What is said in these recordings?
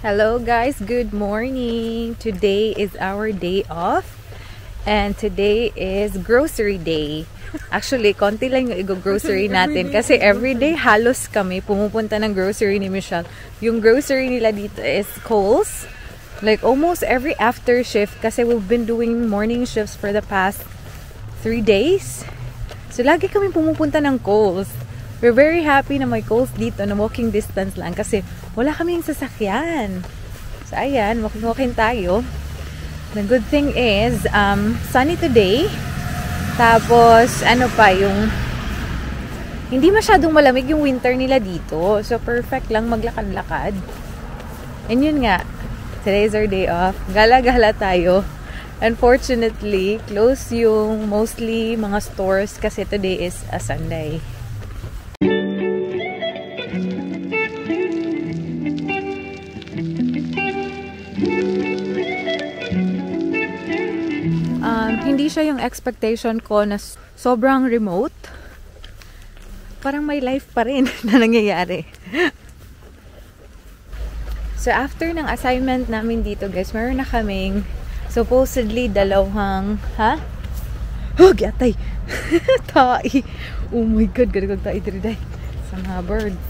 Hello guys, good morning. Today is our day off and today is grocery day. Actually, konti lang yung i-grocery natin kasi everyday halos kami pumupunta ng grocery ni Michelle. Yung grocery nila dito is Kohl's. Like almost every after shift kasi we've been doing morning shifts for the past 3 days. So lagi kami pumupunta ng Kohl's. We're very happy na may Kohl's dito na walking distance lang kasi wala kaming sasakyan. So ayan, walking tayo. The good thing is, sunny today. Tapos, ano pa, yung hindi masyadong malamig yung winter nila dito. So perfect lang maglakad-lakad. And yun nga, today's our day off. Gala-gala tayo. Unfortunately, close yung mostly mga stores kasi today is a Sunday. Hindi siya yung expectation ko na sobrang remote. Parang may life pa rin na nangyayari. So after ng assignment namin dito guys, meron na kaming supposedly dalawang, gyatay! Tai! Oh my god, garigag tai diri sa mga birds.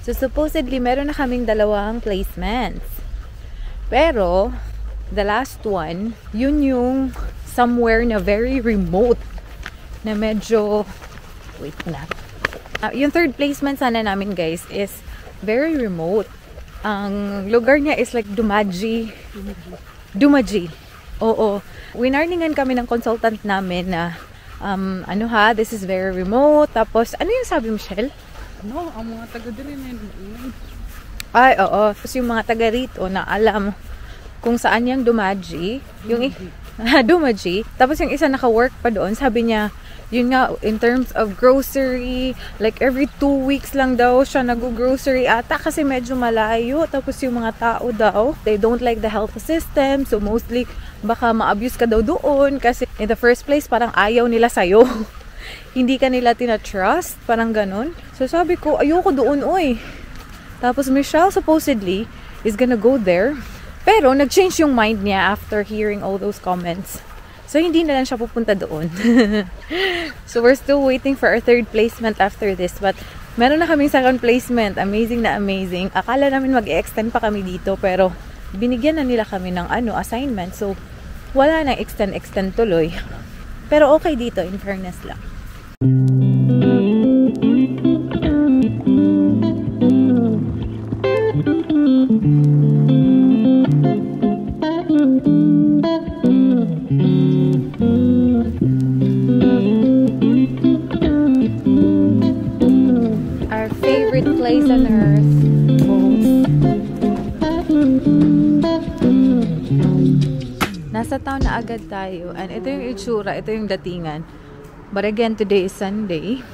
So supposedly meron na kaming dalawang placements. Pero the last one, yun yung somewhere na very remote na medyo wait na. Yung third placement sana namin guys is very remote. Ang lugar niya is like Dumaji. Oo. Winarningan kami ng consultant namin na this is very remote. Tapos, ano yung sabi Michelle? No, ang mga taga din Ay, oo. Tapos yung mga taga rito na alam kung saan yung Dumaji. Dumaji. Tapos yung isa naka-work pa doon, sabi niya, yun nga, in terms of grocery, like every 2 weeks lang daw siya nag-grocery ata kasi medyo malayo. Tapos yung mga tao daw, they don't like the health system. So mostly, baka ma-abuse ka daw doon kasi in the first place, parang ayaw nila sa'yo. Hindi ka nila tina-trust. Parang ganun. So sabi ko, ayoko doon, oy. Tapos Michelle supposedly is gonna go there. Pero, nag-change yung mind niya after hearing all those comments. So, hindi na lang siya pupunta doon. So, we're still waiting for our third placement after this. But, meron na kaming second placement. Amazing na amazing. Akala namin mag-extend pa kami dito. Pero, binigyan na nila kami ng assignment. So, wala nang extend tuloy. Pero, okay dito, in fairness lang. Our favorite place on earth, Kohl's. Nasa town na agad tayo. And ito yung itsura, ito yung datingan. But again, today is Sunday.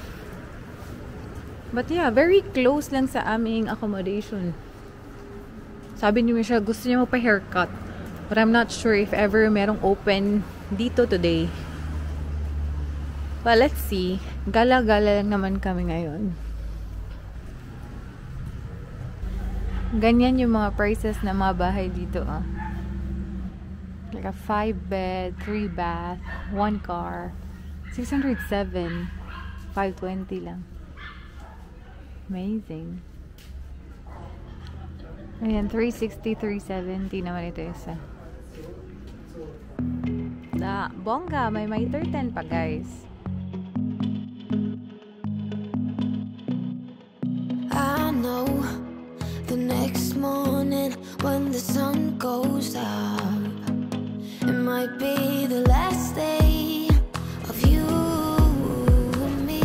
But yeah, very close lang sa aming accommodation. Sabi ni Michelle, gusto niya magpa-haircut. But I'm not sure if ever merong open dito today. But let's see. Gala-gala lang naman kami ngayon. Ganyan yung mga prices na mga bahay dito. Like a 5-bed, 3-bath, 1 car. 607. 520 lang. Amazing. Ayan, 360, 370 naman ito isa. Bongga, may 10 pa guys. I know the next morning when the sun goes up, it might be the last day of you and me.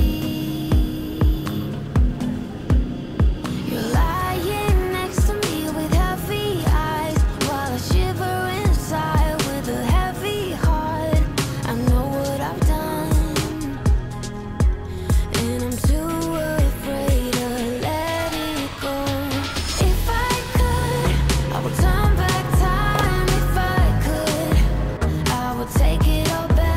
You're lying next to me with heavy eyes while I shiver inside with a heavy heart. I know what I've done, and I'm too afraid to let it go. If I could, I would turn back time. If I could, I would take it all back.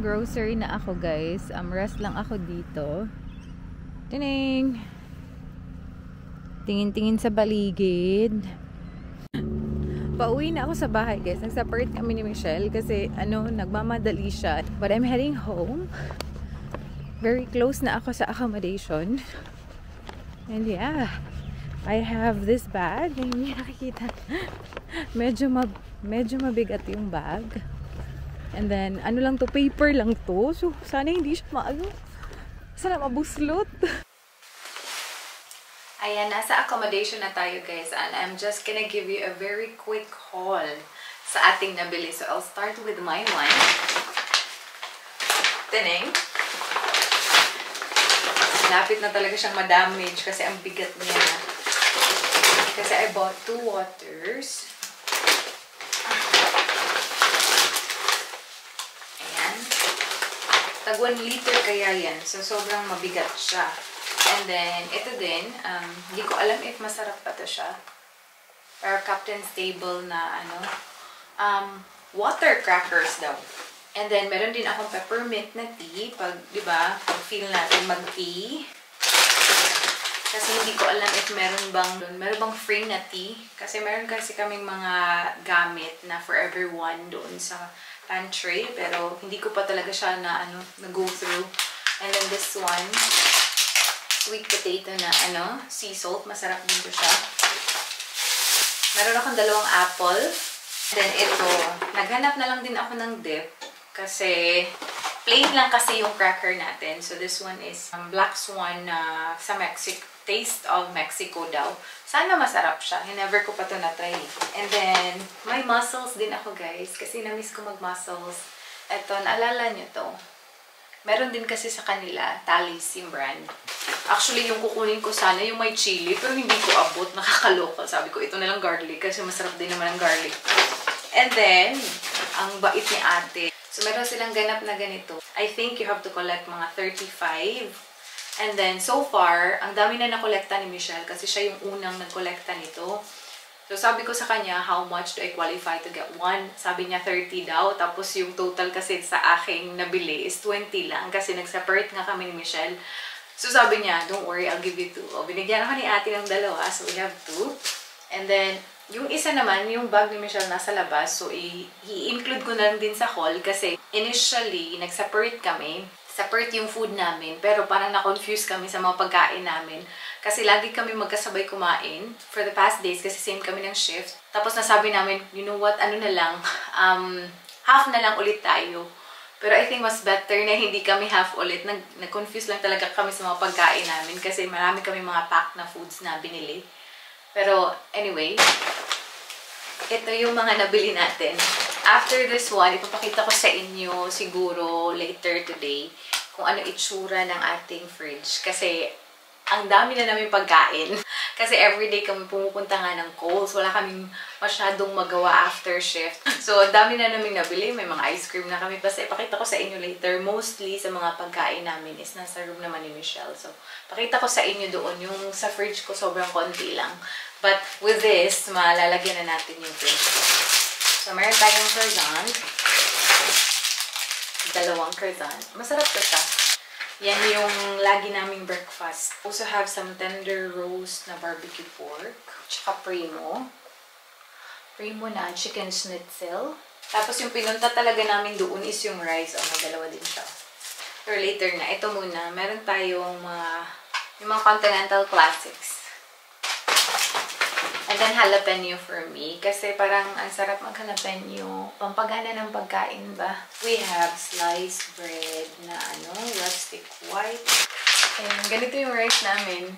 Nag-grocery na ako, guys. Rest lang ako dito. Tining! Tingin-tingin sa baligid. Pauwi na ako sa bahay, guys. Nag-separate kami ni Michelle kasi, nagmamadali siya. But I'm heading home. Very close na ako sa accommodation. And yeah, I have this bag. Hindi nakikita. Medyo mabigat yung bag. And then, lang to, paper lang to. So, sana hindi siya sana mabuslot. Ayan, nasa accommodation na tayo, guys. And I'm just gonna give you a very quick haul sa ating nabili. So, I'll start with my one. Tining. Lapit na talaga siyang ma-damage kasi ang bigat niya. Kasi I bought 2 waters. Tag 1 liter kaya yan. So, sobrang mabigat siya. And then, ito din, hindi ko alam if masarap pa to siya. Pero Captain's Table na, water crackers daw. And then, meron din akong peppermint na tea. Pag, di ba, pag feel natin mag-tea. Kasi hindi ko alam if meron bang free na tea. Kasi meron kasi kaming mga gamit na for everyone doon sa pantry, pero hindi ko pa talaga siya na go through. And then this one, sweet potato na sea salt, masarap din ko siya. Meron akong 2 apple. Then ito, naghanap na lang din ako ng dip kasi plain lang kasi yung cracker natin. So this one is Black Swan sa Taste of Mexico daw. Sana masarap siya. Never ko pa ito na-try. And then, may mussels din ako, guys. Kasi na-miss ko mag-mussels. Ito, naalala nyo to. Meron din kasi sa kanila, Tally's yung brand. Actually, yung kukunin ko sana, yung may chili. Pero hindi ko abot. Nakakaloka. Sabi ko, ito na lang garlic. Kasi masarap din naman ang garlic. And then, ang bait ni ate. So, meron silang ganap na ganito. I think you have to collect mga 35. And then, so far, ang dami na nakolekta ni Michelle kasi siya yung unang nagkolekta nito. So, sabi ko sa kanya, how much do I qualify to get one? Sabi niya, 30 daw. Tapos, yung total kasi sa aking nabili is 20 lang kasi nag-separate nga kami ni Michelle. So, sabi niya, don't worry, I'll give you 2. O, binigyan ako ni ate ng 2. So, we have 2. And then, yung isa naman, yung bag ni Michelle nasa labas. So, i-include ko na lang din sa haul kasi initially, nag-separate kami. Separate yung food namin, pero parang na-confuse kami sa mga pagkain namin. Kasi lagi kami magkasabay kumain for the past days kasi same kami ng shift. Tapos nasabi namin, you know what, half na lang ulit tayo. Pero I think mas better na hindi kami half ulit. Nag-confuse lang talaga kami sa mga pagkain namin kasi marami kami mga pack na foods na binili. Pero anyway, ito yung mga nabili natin. After this one, ipapakita ko sa inyo siguro later today kung ano itsura ng ating fridge. Kasi ang dami na namin pagkain. Kasi everyday kami pumupunta nga ng Coles. Wala kaming masyadong magawa after shift. So, ang dami na namin nabili. May mga ice cream na kami. Basta ipakita ko sa inyo later. Mostly sa mga pagkain namin is nasa room naman ni Michelle. So, pakita ko sa inyo doon. Yung sa fridge ko sobrang konti lang. But with this, malalagyan na natin yung fridge ko. So, meron tayong croissant. 2 croissant. Masarap to siya. Yan yung lagi naming breakfast. Also have some tender roast na barbecue pork. Tsaka primo. Primo na chicken schnitzel. Tapos yung pinunta talaga namin doon is yung rice. O, may 2 din siya. Pero later na. Ito muna. Meron tayong yung mga continental classics. And then jalapeno for me. Kasi parang ang sarap mag-jalapeno. Pampagana ng pagkain ba? We have sliced bread na rustic white. And ganito yung rice namin.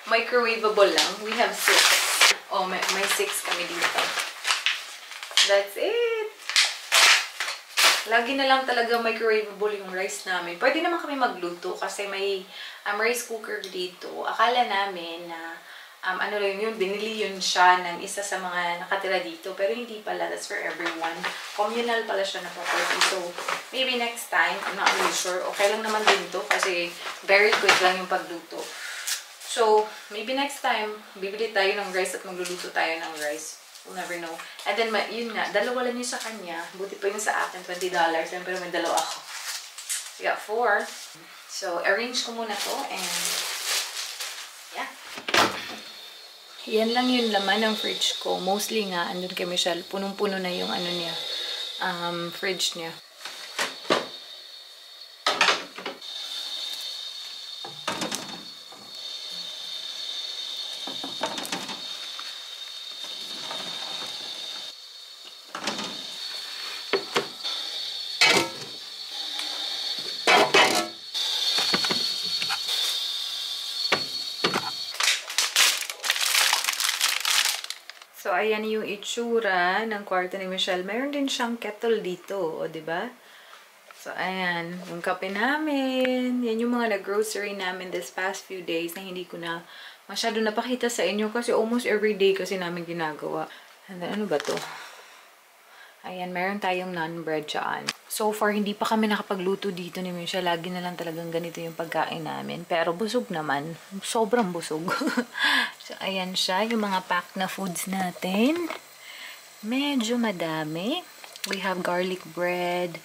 Microwavable lang. We have 6. Oh, may 6 kami dito. That's it. Lagi na lang talaga microwavable yung rice namin. Pwede naman kami magluto kasi may rice cooker dito. Akala namin na binili yun siya ng isa sa mga nakatira dito. Pero hindi pala. That's for everyone. Communal pala siya na property. So, maybe next time, I'm not really sure. Okay lang naman din to kasi very quick lang yung pagluto. So, maybe next time, bibili tayo ng rice at magluluto tayo ng rice. We'll never know. And then, yun nga, dalawa lang yun sa kanya. Buti pa yung sa akin, $20. Pero may dalawa ako. We got 4. So, arrange ko muna to and yeah. Yan lang yung laman ng fridge ko. Mostly nga, andun kay Michelle, punong-puno na yung ano niya, fridge niya. So, ayan yung itsura ng kwarto ni Michelle. Mayroon din siyang kettle dito, o, diba? So, ayan. Yung kape namin. Yan yung mga nag-grocery namin this past few days na hindi ko na masyado napakita sa inyo kasi almost every day kasi namin ginagawa. And then, ano ba to? Ayan, meron tayong naan-bread dyan. So far, hindi pa kami nakapagluto dito ni Michelle. Lagi na lang talagang ganito yung pagkain namin. Pero busog naman. Sobrang busog. So, ayan siya. Yung mga packed na foods natin. Medyo madami. We have garlic bread.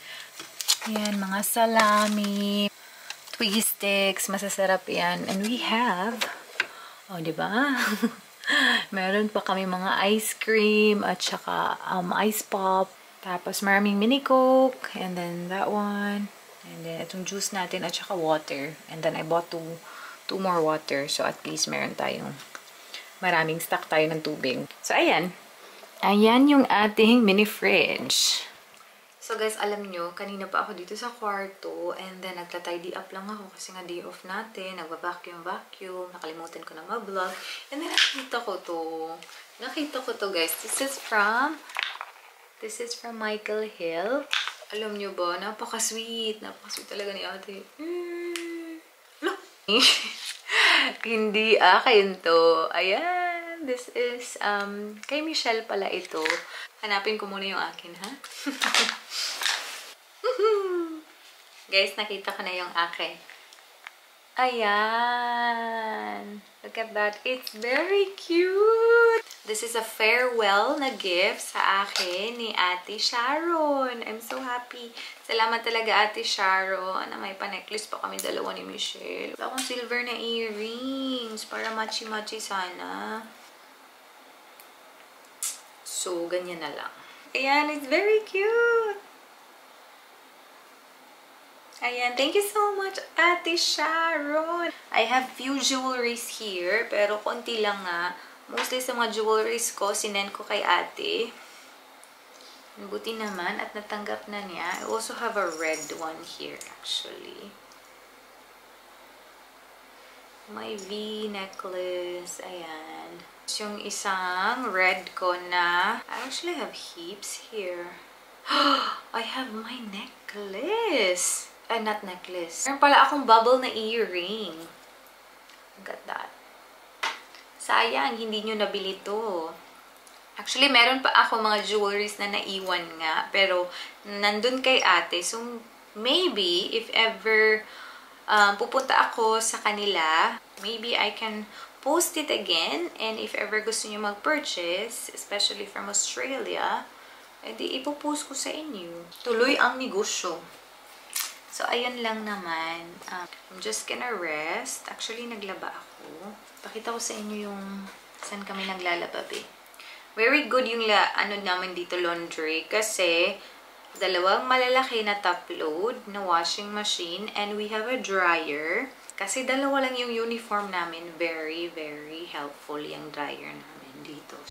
Ayan, mga salami. Twiggy sticks. Masasarap yan. And we have, oh, diba? Meron pa kami mga ice cream at saka ice pop. Tapos maraming mini coke. And then that one. And then itong juice natin at saka water. And then I bought two more water. So at least meron tayong maraming stock tayo ng tubig. So ayan. Ayan yung ating mini fridge. So guys, alam nyo, kanina pa ako dito sa kwarto and then nagta-tidy up lang ako kasi nga day off natin, nagva-vacuum, nakalimutan ko na ma-vlog. And then nakita ko to guys. This is from Michael Hill. Alam nyo ba, napaka-sweet talaga ni ate. Hindi akin to. Ayan, this is, kay Michelle pala ito. Hanapin ko muna yung akin, ha? Guys, nakita ko na yung akin. Ayan. Look at that. It's very cute. This is a farewell na gift sa akin ni Ate Sharon. I'm so happy. Salamat talaga, Ate Sharon, na may pa-necklace pa kami dalawa ni Michelle. Wala akong silver na earrings para matchy-matchy sana. So, ganyan na lang. Ayan, it's very cute. Ayan, thank you so much, Ate Sharon. I have few jewelries here, pero konti lang nga. Mostly sa mga jewelries ko, sinend ko kay ate. Buti naman at natanggap na niya. I also have a red one here, actually. My V necklace. Ayan. Yung isang red ko na, I actually have heaps here. I have my necklace. Not necklace. Meron pala akong bubble na earring. Look at that. Sayang, hindi nyo nabili to. Actually, meron pa ako mga jewelries na naiwan nga. Pero, nandun kay ate. So, maybe, if ever pupunta ako sa kanila, maybe I can post it again, and if ever gusto nyo mag-purchase, especially from Australia, edi ipopost ko sa inyo. Tuloy ang negosyo. So, ayun lang naman. I'm just gonna rest. Actually, naglaba ako. Pakita ko sa inyo yung saan kami naglalaba, be. Very good yung ano namin dito, laundry, kasi dalawang malalaki na top load na washing machine, and we have a dryer. Kasi dalawa lang yung uniform namin. Very, very helpful yung dryer namin dito.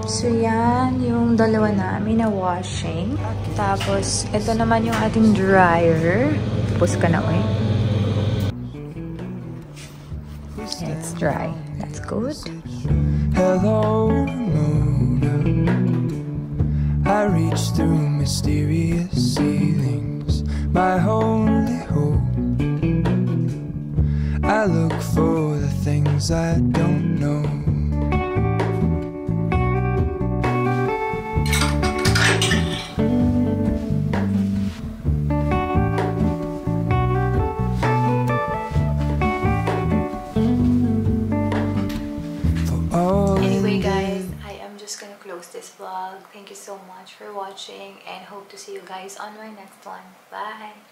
So yan yung dalawa namin na washing. Tapos, ito naman yung ating dryer. Tapos ka na, oy. It's dry. That's good. Hello, moon. I reach through mysterious ceilings. My only hope. I look for the things I don't know. vlog. Thank you so much for watching and hope to see you guys on my next one. Bye!